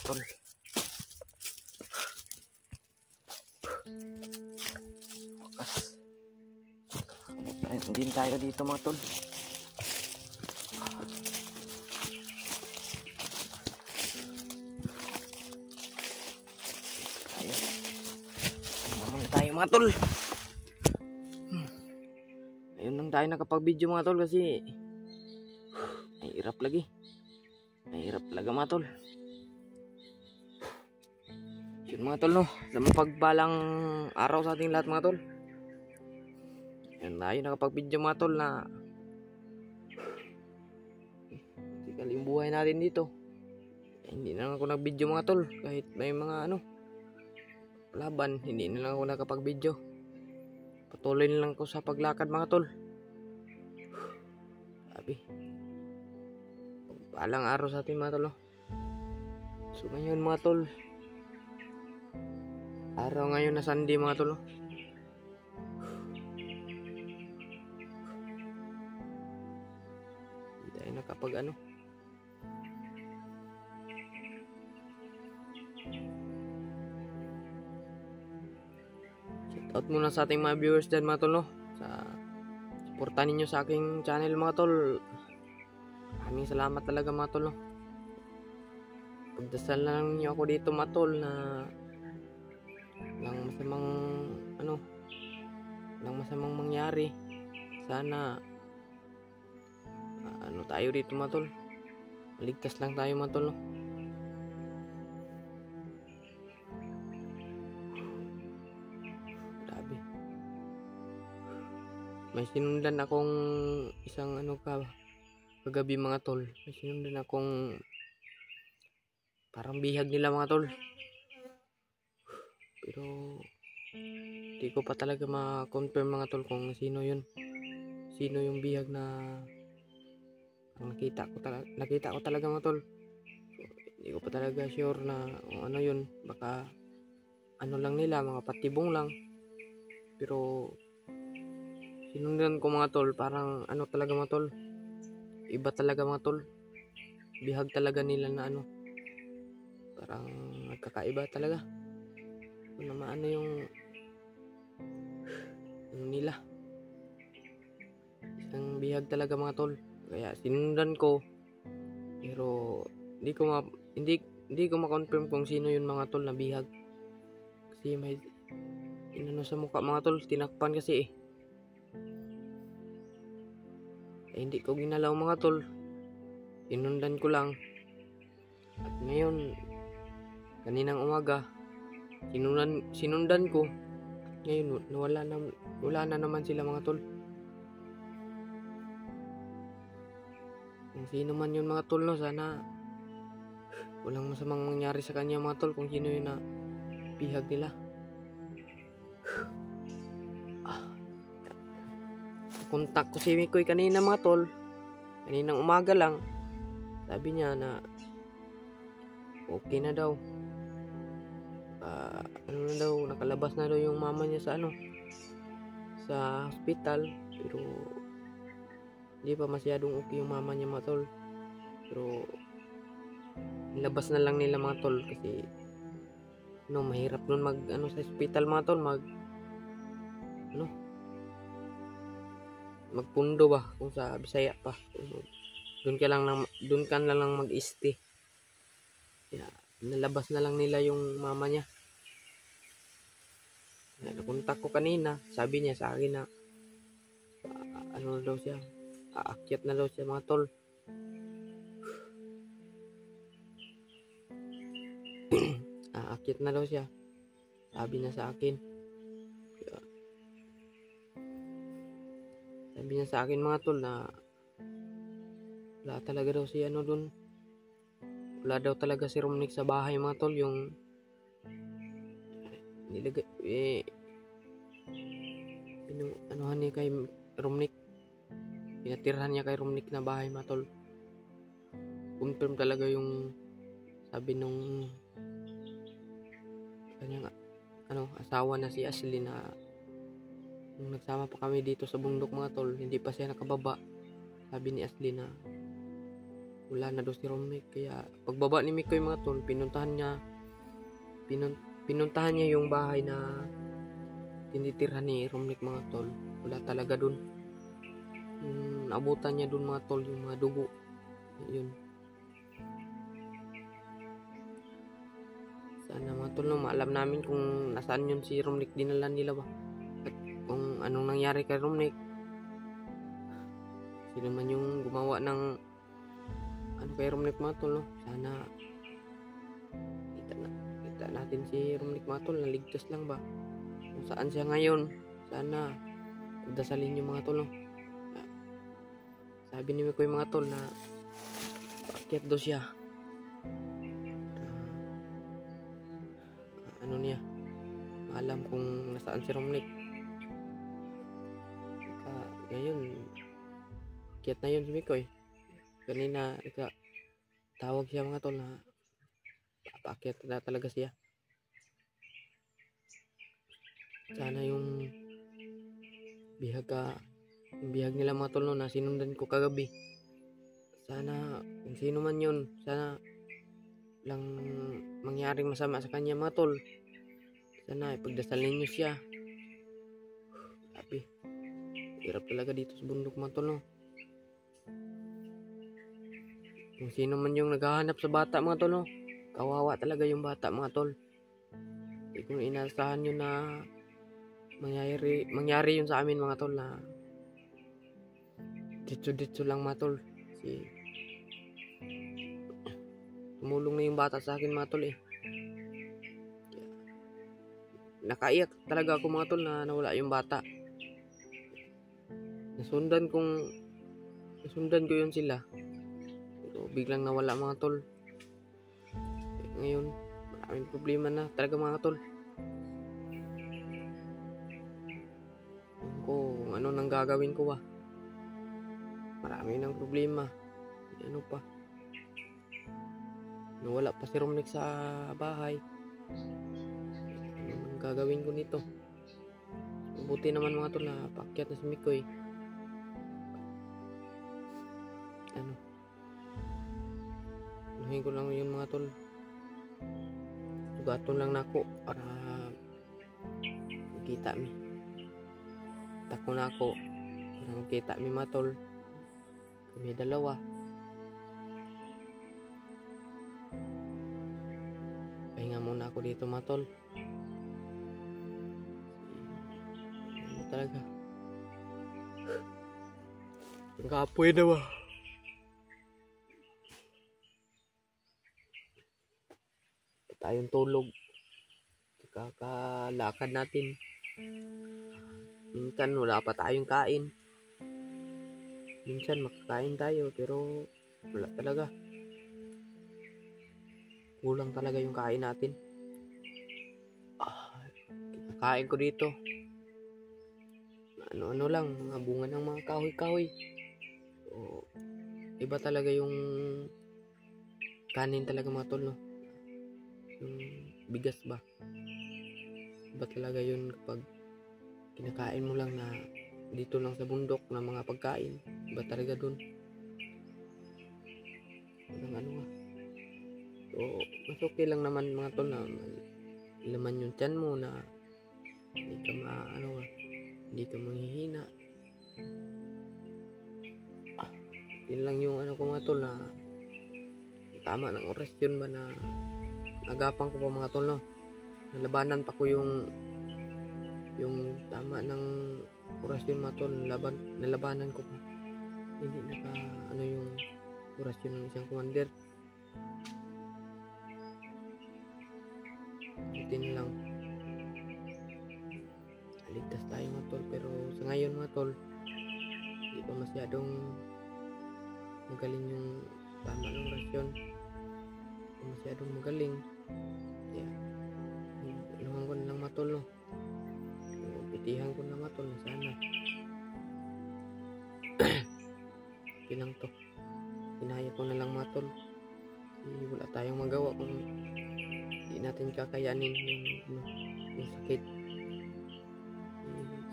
tol. Din tayo dito mga tol. Tayo mga tol. Ayun lang tayo nakapag-video mga tol kasi mahirap lagi. Mahirap talaga mga tol. Yun mga tol no, sa mapagbalang araw sa ating lahat mga tol. Ayun tayo nakapag-video mga tol na tikal yung buhay natin dito. Hindi na lang ako nag-video mga tol kahit may mga laban, hindi na lang ako nakapag-video. Patuloy na lang ako sa paglakad mga tol. Sabi palang araw sa atin mga tol. So ngayon mga tol, araw ngayon na Sunday mga tol. Hindi tayo nakapag out muna sa ating mga viewers dyan mga tol no. Supportan ninyo sa aking channel mga tol. Maraming salamat talaga mga tol no. Pagdasal na lang niyo ako dito mga tol na lang masamang mangyari. Sana tayo dito mga tol. Maligtas lang tayo mga tol no. May sinundan akong isang kagabi mga tol. May sinundan akong parang bihag nila mga tol. Pero di ko pa talaga ma-confirm mga tol kung sino yun. Sino yung bihag na nakita ko talaga mga tol. So, di ko pa talaga sure na kung ano yun. Baka lang nila, mga patibong lang. Pero sinundan ko mga tol, parang talaga mga tol. Iba talaga mga tol. Bihag talaga nila na parang nagkakaiba talaga. Kung naman yung nila. Isang bihag talaga mga tol. Kaya sinundan ko. Pero hindi ko ma-confirm kung sino yun mga tol na bihag. Kasi may sa mukha mga tol, tinakpan kasi hindi ko ginalaw mga tol. Sinundan ko lang. At ngayon, kaninang umaga, sinundan ko. Ngayon, wala na naman sila mga tol. Kung sino man yun mga tol no, sana walang masamang mangyari sa kanya mga tol kung sino yun na bihag nila. Kontak ko si Mikoy kanina mga tol. Kaninang umaga lang. Sabi niya na okay na daw. Nakalabas na daw yung mama niya sa hospital. Pero hindi pa masyadong okay yung mama niya mga tol. Pero labas na lang nila mga tol kasi mahirap nun sa hospital mga tol, magpundo ba kung sa Bisaya pa. Doon ka lang mag-stay. Kaya nalabas na lang nila yung mama niya. Nakontak ko kanina, sabi niya sa akin na daw siya, aakyat na daw siya mga tol. Aakyat na daw siya, sabi niya sa akin. Sabi niya sa akin mga tol na wala talaga daw si dun. Wala daw talaga si Romnick sa bahay mga tol. Yung nilagay anuhan niya kay Romnick. Pinatirhan niya kay Romnick na bahay mga tol. Confirm talaga yung sabi nung kanyang asawa na si Ashley na nung nagsama pa kami dito sa bundok mga tol, hindi pa siya nakababa. Sabi ni Ashley na wala na daw si Romnick. Kaya pagbaba ni Mikoy mga tol, pinuntahan niya yung bahay na tinitirhan ni Romnick mga tol. Wala talaga dun. Abutan niya dun mga tol, yung mga dugo. Yun. Sana mga tol, no, maalam namin kung nasaan yun si Romnick, dinala nila ba, at kung anong nangyari kay Romnick. Sino man yung gumawa ng ano kay Romnick mga tol, no? Sana kita natin si Romnick mga tol, naligtas lang ba kung saan siya ngayon. Sana dasalin niyo mga tol, no? Sabi ni Mikoy mga tol na paakyat daw siya, ano niya, alam kung nasaan si Romnick. Ngayon akyat na yun si Mikoy. Kanina tawag siya mga tol na paakyat na talaga siya. Sana yung bihag nila mga tol, no, na sinundan ko kagabi, sana kung sino man yun, sana lang mangyaring masama sa kanya mga tol. Sana ipagdasal ninyo siya. Sabi, hirap talaga dito sa bundok mga tol, no? Kung sino man yung naghahanap sa bata mga tol, no, kawawa talaga yung bata mga tol. Kung inasahan nyo na mangyari yun sa amin mga tol, na ditso lang mga tol. Tumulong na yung bata sa akin mga tol eh. Nakaiyak talaga ako mga tol na nawala yung bata. Nasundan ko yun sila. So, biglang nawala mga tol. Ngayon, maraming problema na talaga mga tol. Kung ano nang gagawin ko ba. Marami ng problema. Ano pa. Nawala pa si Romnick sa bahay. Ano nang gagawin ko nito? Mabuti naman mga tol na paakyat na si Mikoy. Anuhin ko lang yun mga tol. Sugaton lang nako para makita mi. Tako na ako para makita mi mga tol. Kami dalawa. Pahinga muna ako dito mga tol. Ano talaga? Nakapoy na ba? Tayong tulog. Kakalakad natin. Minsan wala pa tayong kain. Minsan makakain tayo pero wala talaga. Kulang talaga yung kain natin. Kinakain ko dito. Ano lang, mga bunga ng mga kahoy-kahoy. So, iba talaga yung kanin talaga mga tol, no? Yung bigas ba? Iba talaga yun kapag kinakain mo lang na dito lang sa bundok na mga pagkain. Iba talaga dun. Ano nga. So, mas okay lang naman mga tol na laman yung tiyan mo na hindi ka manghihina. Yun lang yung ko mga tol na tama ng oras yun ba na nagapang ko pa mga tol, no? Nalabanan pa ko yung tama ng oras yun mga tol. Nalabanan ko pa. Hindi yung oras yun ng isang commander. Butin lang ligtas tayo mga tol, pero sa ngayon mga tol hindi pa masyadong magaling yung tama ng orasyon. Hindi masyadong magaling, kaya inuhan ko na lang mga tol, no? Pitihan ko na mga tol na sana kilang to, kinaya ko na lang mga tol. Wala tayong magawa kung hindi natin kakayanin yung sakit.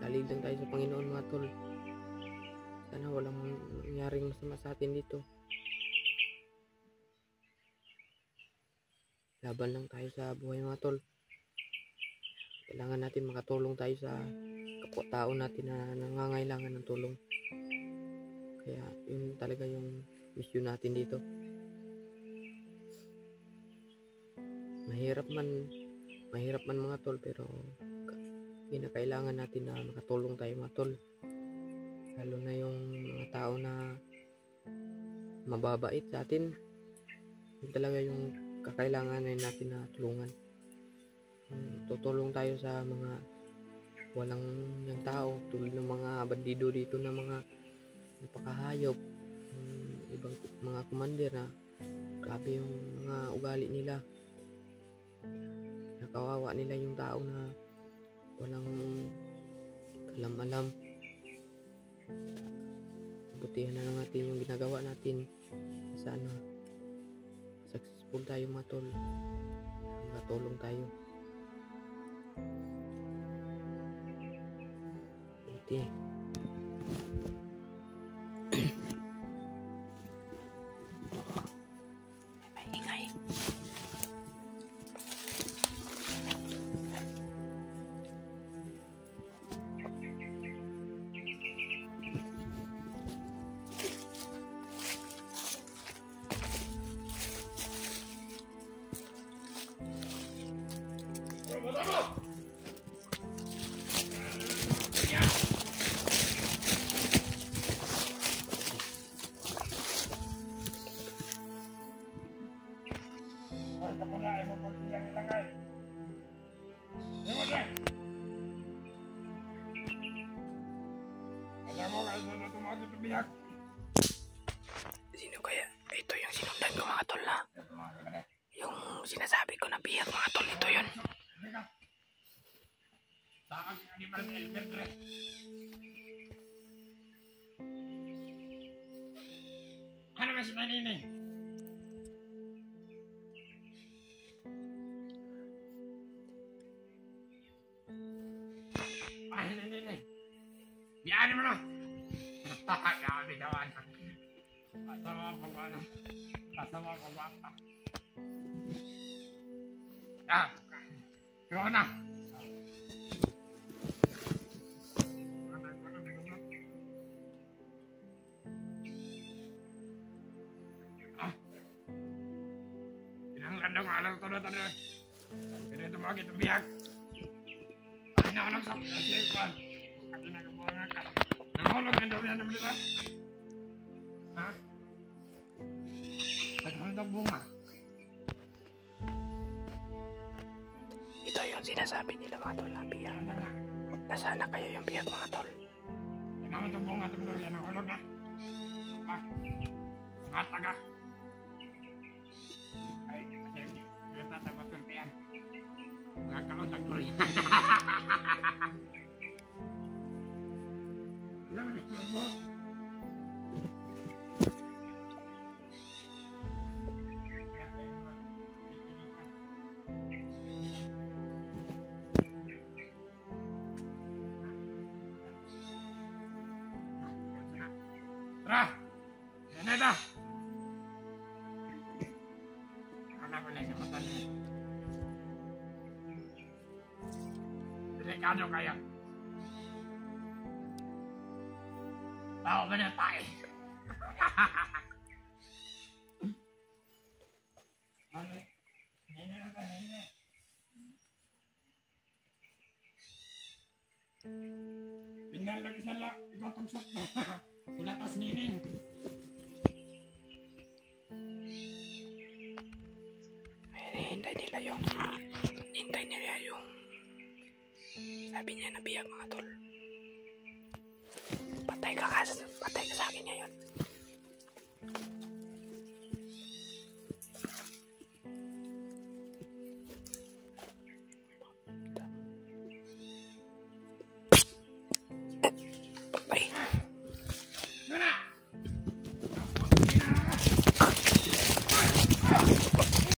Salig lang tayo sa Panginoon mga tol. Sana walang mangyaring masama sa atin dito. laban lang tayo sa buhay mga tol. Kailangan natin makatulong tayo sa kapwa-tao natin na nangangailangan ng tulong. Kaya yun talaga yung mission natin dito. Mahirap man mga tol, pero kinakailangan natin na makatulong tayo mga tol. Lalo na yung mga tao na mababait sa atin, yun talaga yung kakailanganin natin na tulungan. Tutulong tayo sa mga walang yung tao, tulad ng mga bandido dito na mga napakahayop, ibang mga commander na grabe yung mga ugali nila. Nakawawa nila yung tao na walang alam-alam. Butihan na lang natin yung ginagawa natin. Sana successful tayo mga tol. Makatulong tayo. Buti. May ingay. Sino kaya? Ito yung sinundan ko mga tol na. Yung sinasabi ko na bihag mga tol, ito yun. Ano ba si Manini? Ay, Manini. Biyaan mo na. Grabe gawan. Kasama ko ba na? Kasama ko ba pa? Ikaw na. Pinanglan ng alam ko na tayo. Ganito mga kitubiyag. Ay na alam sa pagkakaipan. Kasi nagabuha ka. Nangulog ng dami na balita. Ha? Naghandang bunga. Ito yung sinasabi nila mga tol na bihag. Nasana kayo yung bihag mga tol. Naman itong bunga itong dami na nangulog na. Ha? Mga taga. Ay, kasi yung tatapos ng piyan. Mga kalotag tuloy. Alam mo, ito mo. Tara! Yan na ito! Wala ko lang sa mata niya. Delikado kayo. Tao ba na tayo? Tinggal lagi salah, ikaw tagsok mo. Wala tas nining. Hintay nila yung sabi niya na bihag mga tol. Patay ka sa akin ngayon.